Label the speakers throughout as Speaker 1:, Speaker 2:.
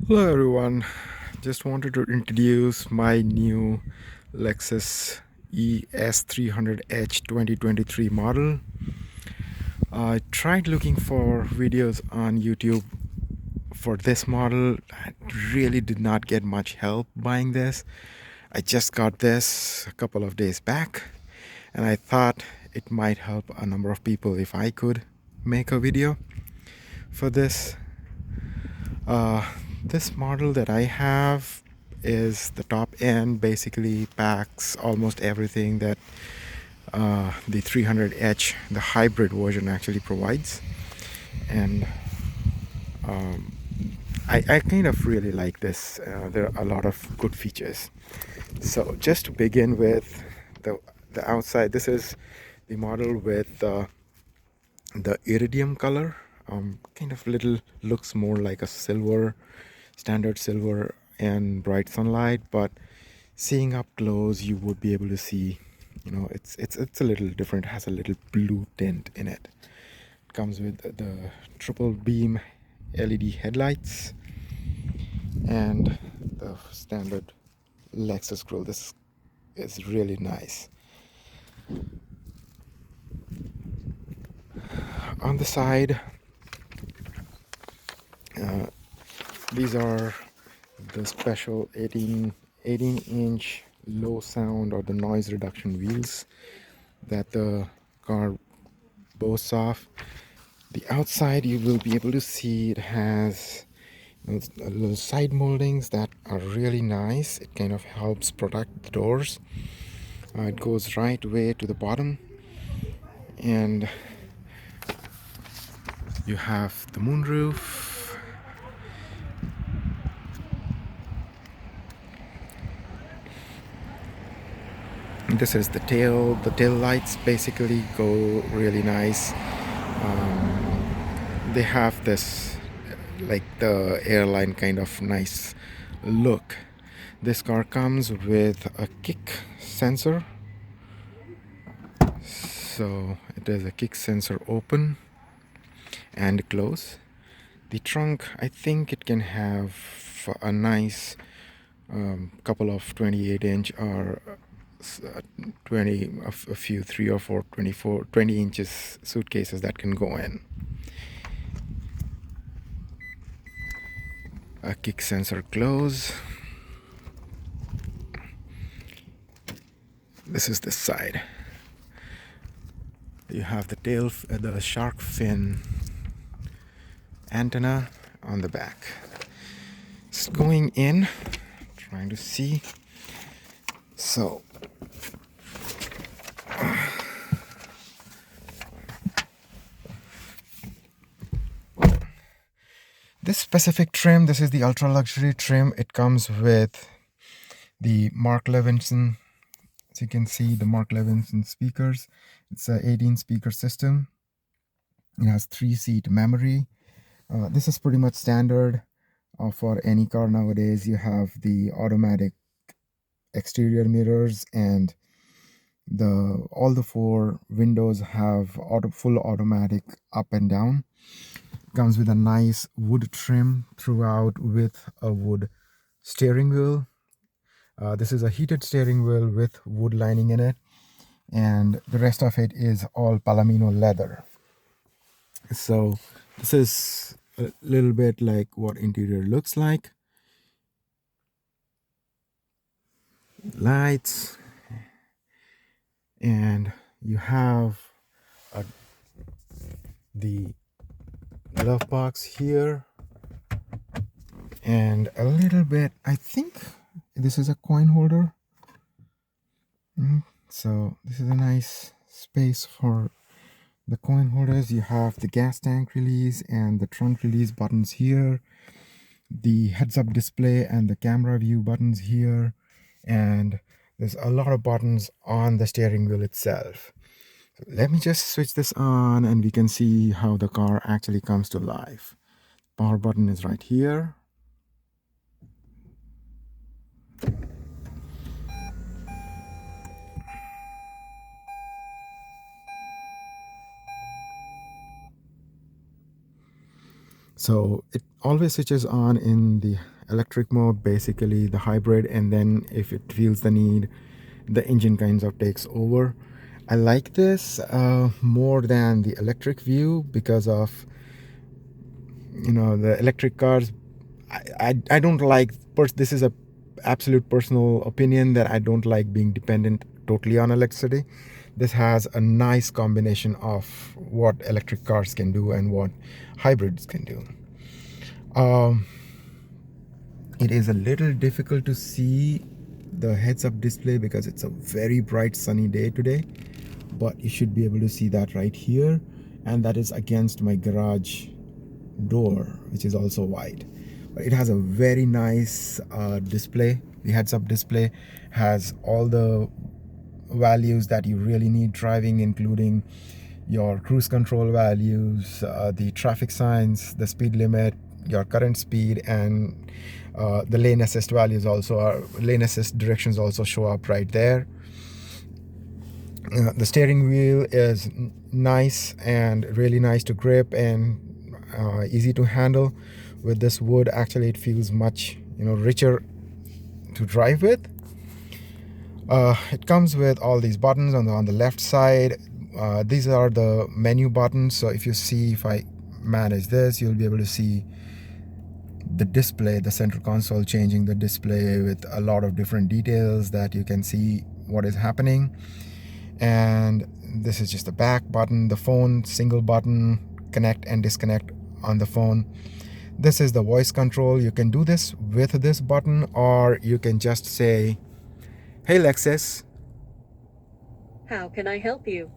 Speaker 1: Hello everyone, just wanted to introduce my new Lexus ES300H 2023 model. I tried looking for videos on YouTube for this model. I really did not get much help buying this. I just got this a couple of days back and I thought it might help a number of people if I could make a video for this. Uh, this model that I have is the top end, basically packs almost everything that the 300H, the hybrid version, actually provides. And I kind of really like this. There are a lot of good features. So just to begin with the outside, this is the model with the iridium color. Kind of little looks more like a silver, standard silver and bright sunlight, but seeing up close you would be able to see, it's a little different. It has a little blue tint in it. It comes with the triple beam LED headlights and the standard Lexus grille. This is really nice. On the side, these are the special 18-inch low sound or the noise reduction wheels that the car boasts of. The outside, you will be able to see it has those little side moldings that are really nice. It kind of helps protect the doors. It goes right way to the bottom, and you have the moonroof. This is the tail. The tail lights basically go really nice. They have this like the airline kind of nice look. This car comes with a kick sensor. So it is a kick sensor open and close. The trunk, I think it can have a nice couple of 28-inch or 20, a few 3 or 4 20 inches suitcases that can go in. A kick sensor close. This is the side. You have the tail, the shark fin antenna on the back. It's going in, trying to see. So this specific trim, this is the ultra luxury trim. It comes with the Mark Levinson. As you can see, the Mark Levinson speakers. It's a 18 speaker system. It has 3-seat memory. This is pretty much standard for any car nowadays. You have the automatic exterior mirrors, and all the 4 windows have full automatic up and down. Comes with a nice wood trim throughout with a wood steering wheel. This is a heated steering wheel with wood lining in it, and the rest of it is all Palomino leather. So this is a little bit like what interior looks like. Lights, and you have the glove box here, and a little bit, I think this is a coin holder. So this is a nice space for the coin holders. You have the gas tank release and the trunk release buttons here, the heads-up display and the camera view buttons here, and there's a lot of buttons on the steering wheel itself. So let me just switch this on and we can see how the car actually comes to life. Power button is right here. So it always switches on in the electric mode, basically the hybrid, and then if it feels the need, the engine kinds of takes over. I like this more than the electric view because of, the electric cars. I don't like, this is a absolute personal opinion, that I don't like being dependent totally on electricity. This has a nice combination of what electric cars can do and what hybrids can do. Um, it is a little difficult to see the heads-up display because it's a very bright sunny day today, but you should be able to see that right here, and that is against my garage door, which is also white. But it has a very nice display. The heads-up display has all the values that you really need driving, including your cruise control values, the traffic signs, the speed limit, your current speed, and the lane assist values also are, lane assist directions also show up right there. The steering wheel is nice and really nice to grip and easy to handle. With this wood, actually it feels much richer to drive with. It comes with all these buttons on the left side. These are the menu buttons. So if I manage this, you'll be able to see the display, the center console changing the display with a lot of different details that you can see what is happening. And this is just the back button, the phone, single button, connect and disconnect on the phone. This is the voice control. You can do this with this button, or you can just say, "Hey Lexus,
Speaker 2: how can I help you?"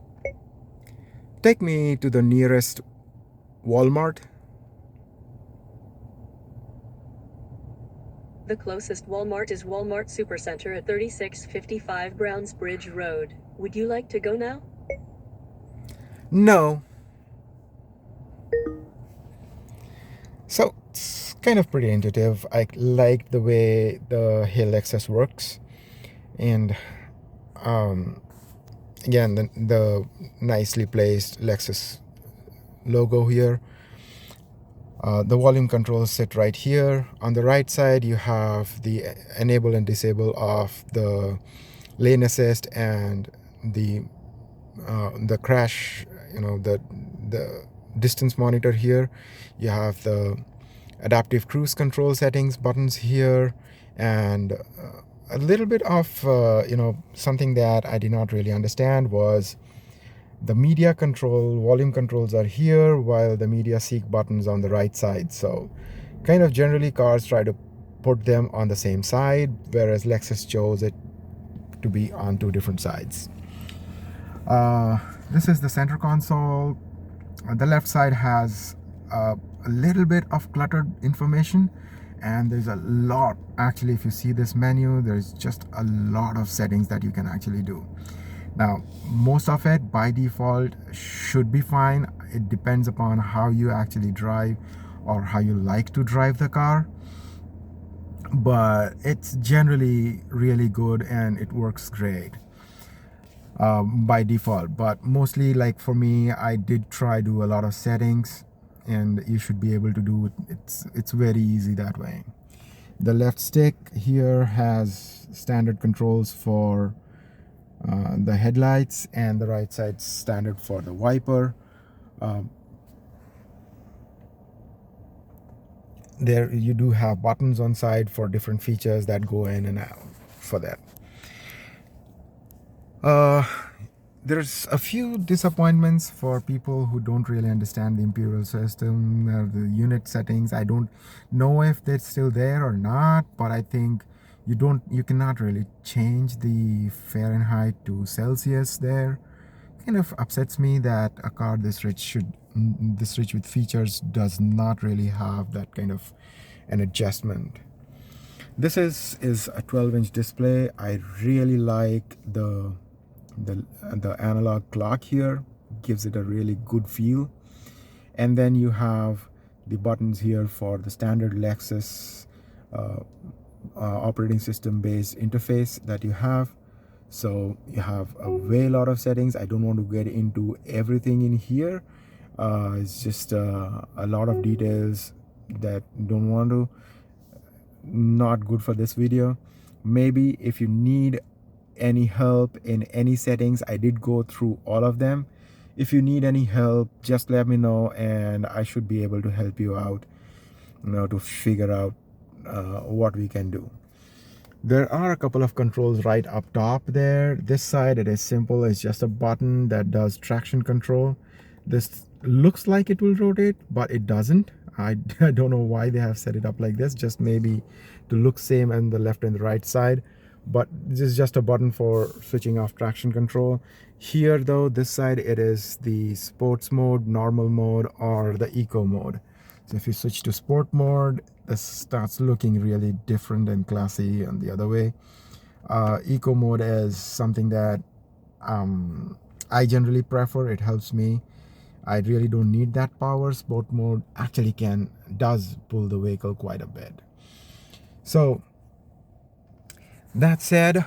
Speaker 1: take me to the nearest Walmart."
Speaker 2: The closest Walmart is Walmart Supercenter at 3655 Browns Bridge Road. Would you like to go now?
Speaker 1: No. So it's kind of pretty intuitive. I like the way the Hey Lexus works. And again, the nicely placed Lexus logo here. The volume controls sit right here. On the right side, you have the enable and disable of the lane assist and the crash, the distance monitor here. You have the adaptive cruise control settings buttons here, and a little bit of something that I did not really understand was the media control, volume controls are here, while the media seek buttons on the right side. So kind of generally cars try to put them on the same side, whereas Lexus chose it to be on two different sides. This is the center console. The left side has a little bit of cluttered information, and there's a lot, actually, if you see this menu, there's just a lot of settings that you can actually do. Now, most of it by default should be fine. It depends upon how you actually drive or how you like to drive the car, but it's generally really good and it works great by default. But mostly, like for me, I did try do a lot of settings, and you should be able to do it. It's very easy that way. The left stick here has standard controls for the headlights, and the right side standard for the wiper. There you do have buttons on side for different features that go in and out for that. There's a few disappointments for people who don't really understand the imperial system, the unit settings. I don't know if they're still there or not, but I think you cannot really change the Fahrenheit to Celsius there. Kind of upsets me that a car this rich with features does not really have that kind of an adjustment. This is a 12-inch display. I really like the analog clock here. Gives it a really good feel. And then you have the buttons here for the standard Lexus operating system based interface that you have. So you have a way lot of settings. I don't want to get into everything in here. It's just a lot of details that don't want to, not good for this video. Maybe if you need any help in any settings, I did go through all of them. If you need any help, just let me know and I should be able to help you out, to figure out what we can do. There are a couple of controls right up top there. This side, it is simple. It's just a button that does traction control. This looks like it will rotate, but it doesn't. I don't know why they have set it up like this, just maybe to look same on the left and the right side. But this is just a button for switching off traction control. Here though, this side, it is the sports mode, normal mode, or the eco mode. So if you switch to sport mode, this starts looking really different and classy, and the other way. Eco mode is something that I generally prefer. It helps me. I really don't need that power. Sport mode actually does pull the vehicle quite a bit. So that said,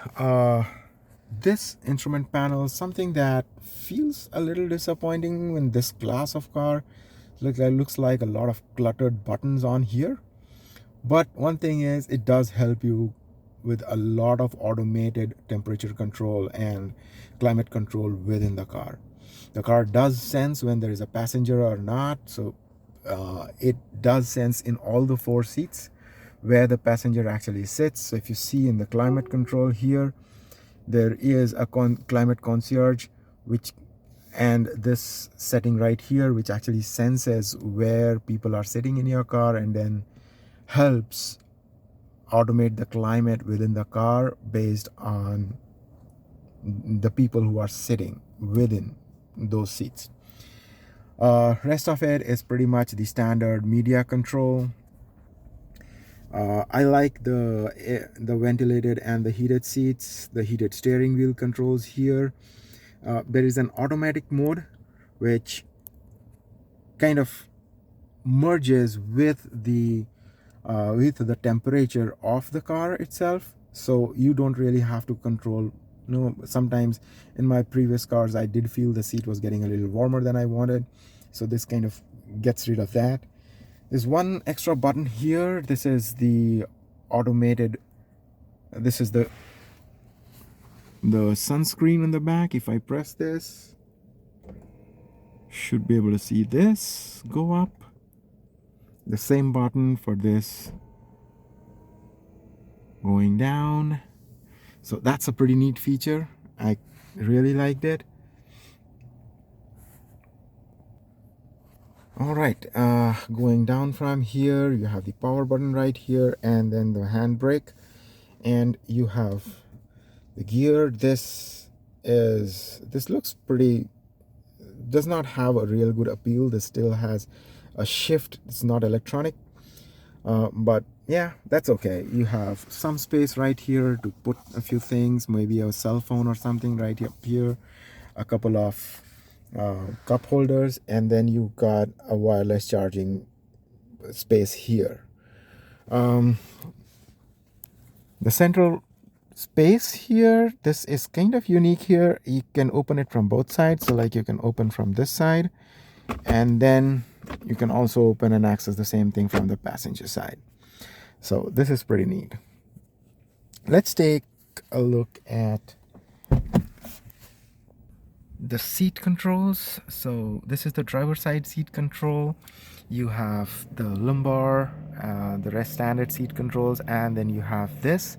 Speaker 1: this instrument panel is something that feels a little disappointing in this class of car. Looks like a lot of cluttered buttons on here. But one thing is, it does help you with a lot of automated temperature control and climate control within the car. The car does sense when there is a passenger or not. So it does sense in all the 4 seats where the passenger actually sits. So if you see in the climate control here, there is a climate concierge, and this setting right here, which actually senses where people are sitting in your car and then helps automate the climate within the car based on the people who are sitting within those seats. Rest of it is pretty much the standard media control. I like the ventilated and the heated seats, the heated steering wheel controls here. There is an automatic mode which kind of merges with the temperature of the car itself, so you don't really have to control. Sometimes in my previous cars I did feel the seat was getting a little warmer than I wanted, so this kind of gets rid of that. There's one extra button here. This is the automated, this is the sunscreen in the back. If I press this, should be able to see this go up. The same button for this going down. So that's a pretty neat feature. I really liked it. All right, going down from here, you have the power button right here, and then the handbrake, and you have the gear. This looks pretty, does not have a real good appeal. This still has a shift. It's not electronic, but yeah, that's okay. You have some space right here to put a few things, maybe a cell phone or something right up here, a couple of cup holders, and then you got a wireless charging space here. The central space here, this is kind of unique here. You can open it from both sides. So like you can open from this side, and then you can also open and access the same thing from the passenger side. So this is pretty neat. Let's take a look at the seat controls. So this is the driver side seat control. You have the lumbar, the rest standard seat controls, and then you have this.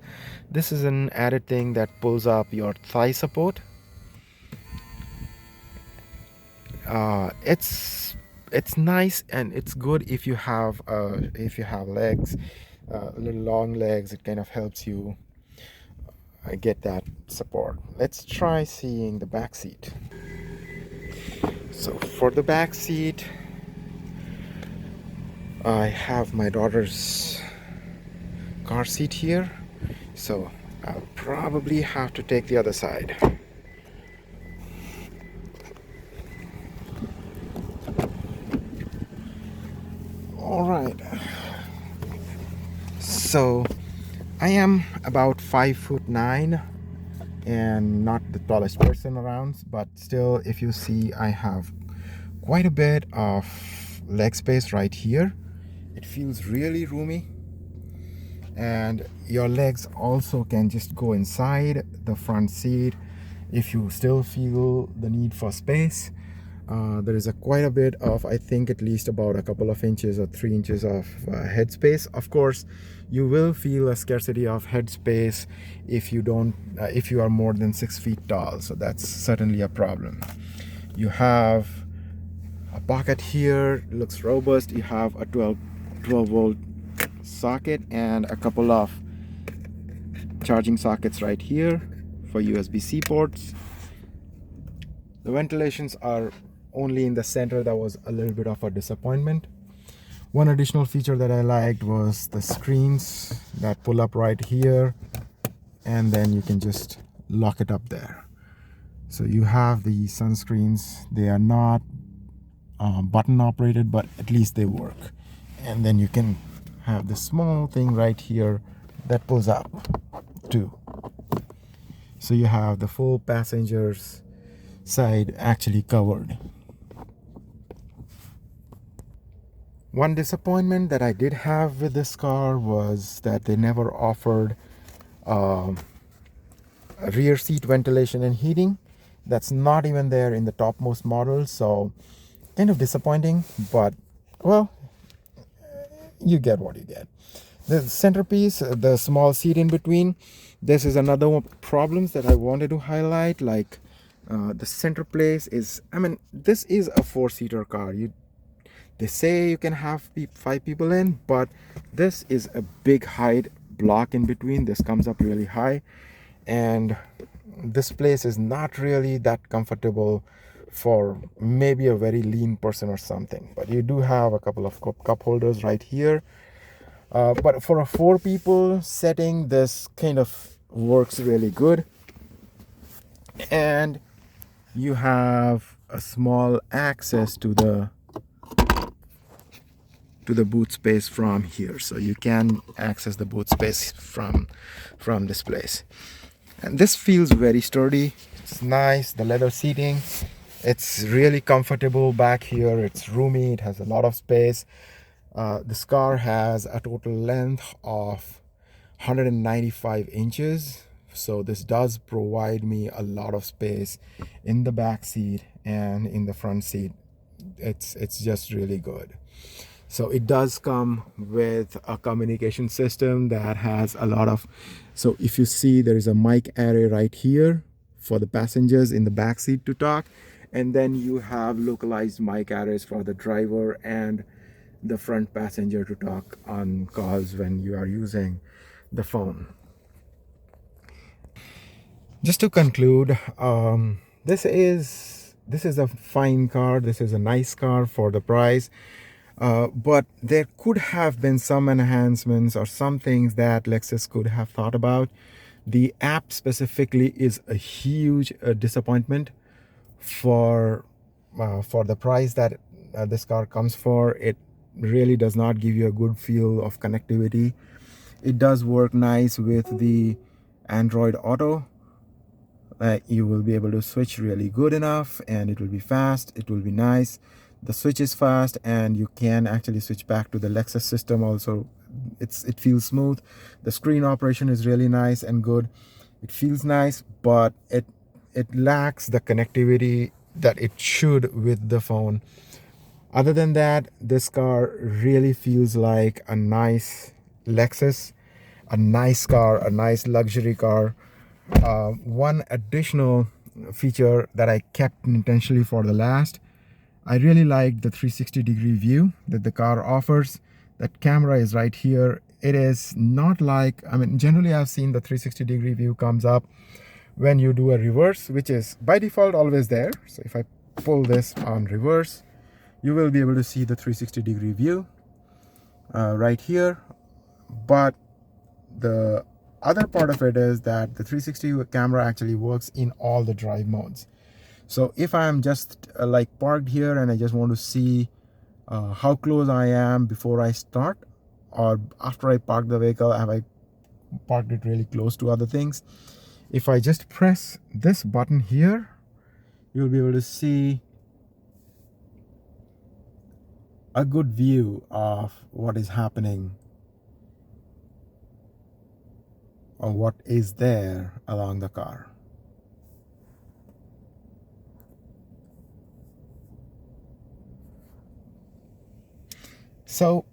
Speaker 1: This is an added thing that pulls up your thigh support. It's nice, and it's good if you have legs, little long legs. It kind of helps you get that support. Let's try seeing the back seat. So for the back seat, I have my daughter's car seat here, so I'll probably have to take the other side. All right, so I am about 5'9" and not the tallest person around, but still, if you see, I have quite a bit of leg space right here. It feels really roomy, and your legs also can just go inside the front seat if you still feel the need for space. There is quite a bit of, I think at least about a couple of inches or 3 inches of headspace. Of course, you will feel a scarcity of headspace if you don't, if you are more than 6 feet tall. So that's certainly a problem. You have a pocket here, looks robust. You have a 12 volt socket and a couple of charging sockets right here for USB-C ports. The ventilations are only in the center. That was a little bit of a disappointment. One additional feature that I liked was the screens that pull up right here, and then you can just lock it up there. So you have the sunscreens. They are not button operated, but at least they work. And then you can have this small thing right here that pulls up too. So you have the full passenger's side actually covered. One disappointment that I did have with this car was that they never offered rear seat ventilation and heating. That's not even there in the topmost models, so kind of disappointing, but well, you get what you get. The centerpiece, the small seat in between, this is another one problems that I wanted to highlight. Like the center place is, I mean, this is a 4-seater car. They say you can have 5 people in, but this is a big height block in between. This comes up really high, and this place is not really that comfortable for maybe a very lean person or something. But you do have a couple of cup holders right here. But for a 4 people setting, this kind of works really good. And you have a small access to the boot space from here, so you can access the boot space from this place. And this feels very sturdy. It's nice. The leather seating, it's really comfortable back here. It's roomy. It has a lot of space. This car has a total length of 195 inches, so this does provide me a lot of space in the back seat and in the front seat. It's just really good. So it does come with a communication system that has a lot of, so if you see, there is a mic array right here for the passengers in the back seat to talk, and then you have localized mic arrays for the driver and the front passenger to talk on calls when you are using the phone. Just to conclude, this is a fine car. This is a nice car for the price. But there could have been some enhancements or some things that Lexus could have thought about. The app specifically is a huge disappointment for the price that this car comes for. It really does not give you a good feel of connectivity. It does work nice with the Android Auto. You will be able to switch really good enough, and it will be fast. It will be nice. The switch is fast, and you can actually switch back to the Lexus system also. It feels smooth. The screen operation is really nice and good. It feels nice, but it lacks the connectivity that it should with the phone. Other than that, this car really feels like a nice Lexus, a nice car, a nice luxury car. One additional feature that I kept intentionally for the last, I really like the 360-degree view that the car offers. That camera is right here. It is not like, I mean, generally I've seen the 360-degree view comes up when you do a reverse, which is by default always there. So if I pull this on reverse, you will be able to see the 360-degree view right here. But the other part of it is that the 360 camera actually works in all the drive modes. So if I'm just like parked here and I just want to see how close I am before I start, or after I park the vehicle, have I parked it really close to other things, if I just press this button here, you'll be able to see a good view of what is happening or what is there along the car. So